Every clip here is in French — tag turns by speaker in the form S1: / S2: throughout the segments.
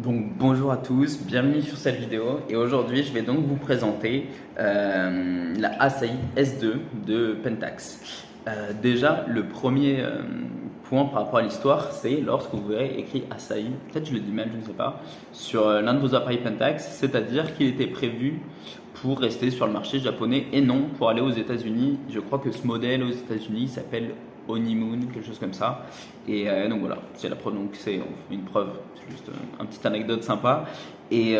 S1: Donc bonjour à tous, bienvenue sur cette vidéo et aujourd'hui je vais donc vous présenter la Asahi S2 de Pentax. Déjà le premier point par rapport à l'histoire, c'est lorsque vous verrez écrit Asahi, peut-être je le dis mal, je ne sais pas, sur l'un de vos appareils Pentax, c'est-à-dire qu'il était prévu pour rester sur le marché japonais et non pour aller aux États-Unis. Je crois que ce modèle aux États-Unis s'appelle Honeymoon, quelque chose comme ça. Et donc voilà, c'est la preuve, donc c'est une preuve, c'est juste une petite anecdote sympa. Et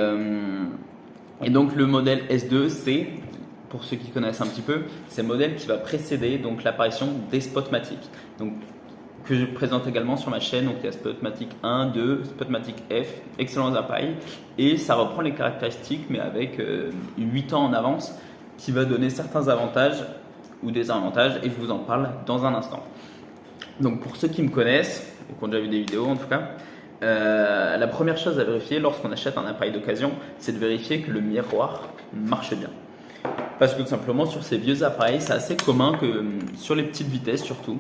S1: donc le modèle S2, c'est, pour ceux qui connaissent un petit peu, c'est le modèle qui va précéder donc l'apparition des Spotmatic. Donc que je présente également sur ma chaîne, donc il y a Spotmatic 1, 2, Spotmatic F, excellents appareils, et ça reprend les caractéristiques mais avec 8 ans en avance, qui va donner certains avantages ou désavantages, et je vous en parle dans un instant. Donc pour ceux qui me connaissent, ou qui ont déjà vu des vidéos en tout cas, la première chose à vérifier lorsqu'on achète un appareil d'occasion, c'est de vérifier que le miroir marche bien. Parce que tout simplement sur ces vieux appareils, c'est assez commun que sur les petites vitesses surtout,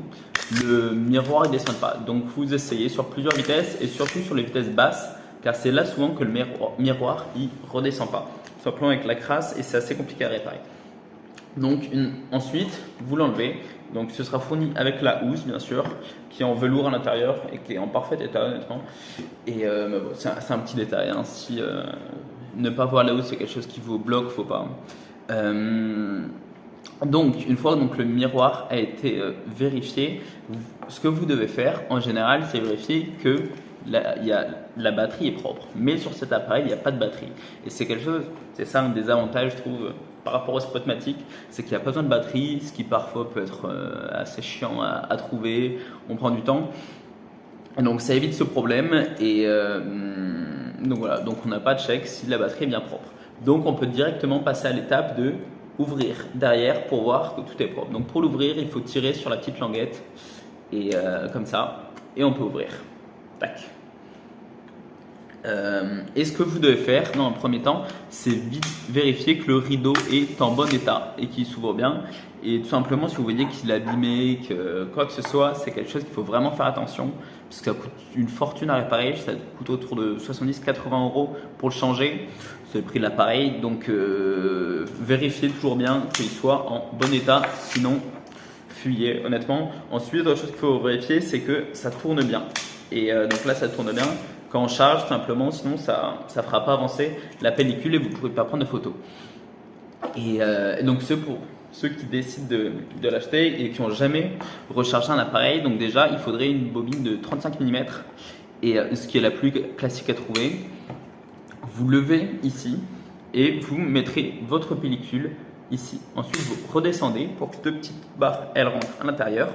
S1: le miroir ne descende pas. Donc vous essayez sur plusieurs vitesses et surtout sur les vitesses basses, car c'est là souvent que le miroir il redescend pas. Tout simplement avec la crasse et c'est assez compliqué à réparer. Donc ensuite, vous l'enlevez. Donc ce sera fourni avec la housse bien sûr, qui est en velours à l'intérieur et qui est en parfait état honnêtement. Et bon, c'est un petit détail, hein. Si ne pas voir la housse c'est quelque chose qui vous bloque, faut pas. Donc une fois donc le miroir a été vérifié, ce que vous devez faire en général, c'est vérifier que la batterie est propre. Mais sur cet appareil, il n'y a pas de batterie. Et c'est quelque chose, c'est ça un des avantages, je trouve, par rapport au Spotmatic, c'est qu'il n'y a pas besoin de batterie, ce qui parfois peut être assez chiant à trouver, on prend du temps. Et donc ça évite ce problème et donc voilà, donc on n'a pas de check si la batterie est bien propre. Donc on peut directement passer à l'étape de ouvrir derrière pour voir que tout est propre. Donc pour l'ouvrir, il faut tirer sur la petite languette et comme ça, et on peut ouvrir. Tac. Et ce que vous devez faire dans un premier temps, c'est vite vérifier que le rideau est en bon état et qu'il s'ouvre bien. Et tout simplement, si vous voyez qu'il est abîmé, que quoi que ce soit, c'est quelque chose qu'il faut vraiment faire attention parce que ça coûte une fortune à réparer. Ça coûte autour de 70-80 euros pour le changer. C'est le prix de l'appareil. Donc, vérifiez toujours bien qu'il soit en bon état. Sinon, fuyez honnêtement. Ensuite, autre chose qu'il faut vérifier, c'est que ça tourne bien. Et donc là, ça tourne bien. Quand on charge, simplement, sinon ça ne fera pas avancer la pellicule et vous ne pourrez pas prendre de photos. Et donc, pour ceux qui décident de l'acheter et qui n'ont jamais rechargé un appareil, donc déjà, il faudrait une bobine de 35 mm, et ce qui est la plus classique à trouver. Vous levez ici et vous mettrez votre pellicule ici. Ensuite, vous redescendez pour que cette petite barre, elle rentre à l'intérieur.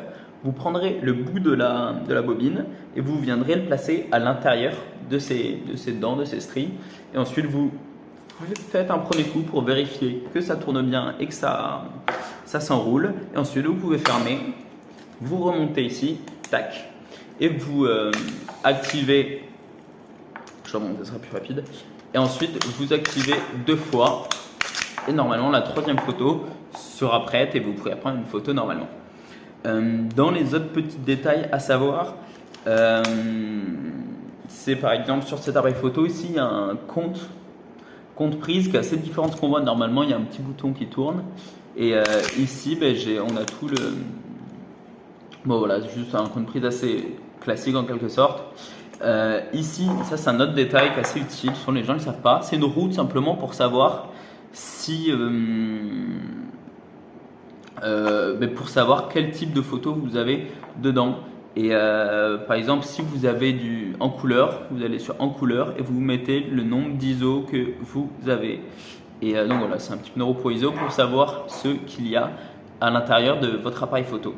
S1: Vous prendrez le bout de la bobine et vous viendrez le placer à l'intérieur de ces dents, de ces stries. Et ensuite, vous faites un premier coup pour vérifier que ça tourne bien et que ça s'enroule. Et ensuite, vous pouvez fermer. Vous remontez ici, tac. Et vous activez, je remonte, ça sera plus rapide. Et ensuite, vous activez 2 fois. Et normalement, la 3e photo sera prête et vous pourrez prendre une photo normalement. Dans les autres petits détails à savoir, c'est par exemple sur cet appareil photo ici, il y a un compte prise qui est assez différent de ce qu'on voit normalement. Il y a un petit bouton qui tourne et ici on a tout le, bon voilà, c'est juste un compte prise assez classique en quelque sorte. Ici, ça c'est un autre détail qui est assez utile, souvent les gens ne le savent pas, c'est une roue simplement pour savoir si pour savoir quel type de photo vous avez dedans. Et par exemple, si vous avez en couleur, vous allez sur en couleur et vous mettez le nombre d'ISO que vous avez. Et donc voilà, c'est un petit numéro pour ISO pour savoir ce qu'il y a à l'intérieur de votre appareil photo.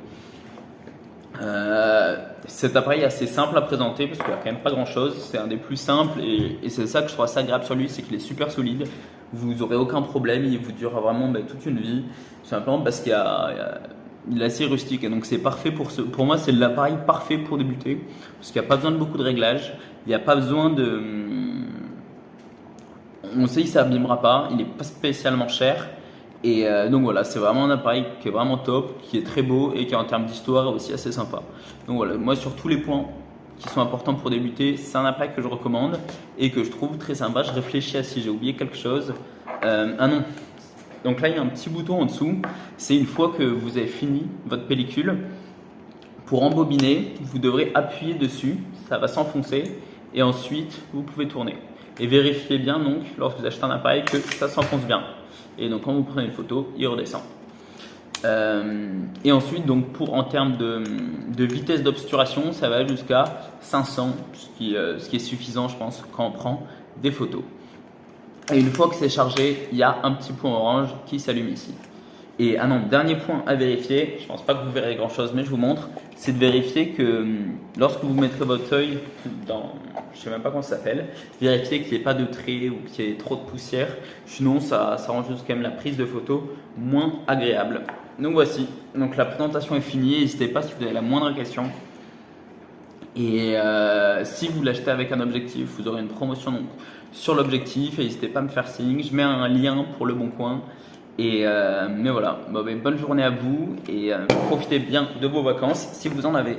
S1: Cet appareil est assez simple à présenter parce qu'il n'y a quand même pas grand chose, c'est un des plus simples et c'est ça que je trouve assez agréable sur lui, c'est qu'il est super solide, vous n'aurez aucun problème, il vous durera vraiment toute une vie, tout simplement parce qu'il est assez rustique et donc c'est parfait pour moi c'est l'appareil parfait pour débuter parce qu'il n'y a pas besoin de beaucoup de réglages, il n'y a pas besoin de, on sait que ça n'abîmera pas, il n'est pas spécialement cher. Et donc voilà, c'est vraiment un appareil qui est vraiment top, qui est très beau et qui en termes d'histoire est aussi assez sympa. Donc voilà, moi sur tous les points qui sont importants pour débuter. C'est un appareil que je recommande et que je trouve très sympa. Je réfléchis à si j'ai oublié quelque chose. Ah non. Donc là, il y a un petit bouton en dessous. C'est une fois que vous avez fini votre pellicule, pour embobiner, vous devrez appuyer dessus. Ça va s'enfoncer et ensuite, vous pouvez tourner. Et vérifiez bien donc, lorsque vous achetez un appareil, que ça s'enfonce bien. Et donc, quand vous prenez une photo, il redescend. Et ensuite, donc en termes de vitesse d'obturation, ça va jusqu'à 500, ce qui est suffisant, je pense, quand on prend des photos. Et une fois que c'est chargé, il y a un petit point orange qui s'allume ici. Et ah non, dernier point à vérifier, je ne pense pas que vous verrez grand chose, mais je vous montre, c'est de vérifier que lorsque vous mettrez votre œil dans, je ne sais même pas comment ça s'appelle, vérifiez qu'il n'y ait pas de traits ou qu'il y ait trop de poussière, sinon ça rend juste quand même la prise de photo moins agréable. Donc voici, donc la présentation est finie, n'hésitez pas si vous avez la moindre question. Et si vous l'achetez avec un objectif, vous aurez une promotion donc, sur l'objectif. N'hésitez pas à me faire signe. Je mets un lien pour le bon coin. Et mais voilà, bonne journée à vous et profitez bien de vos vacances si vous en avez.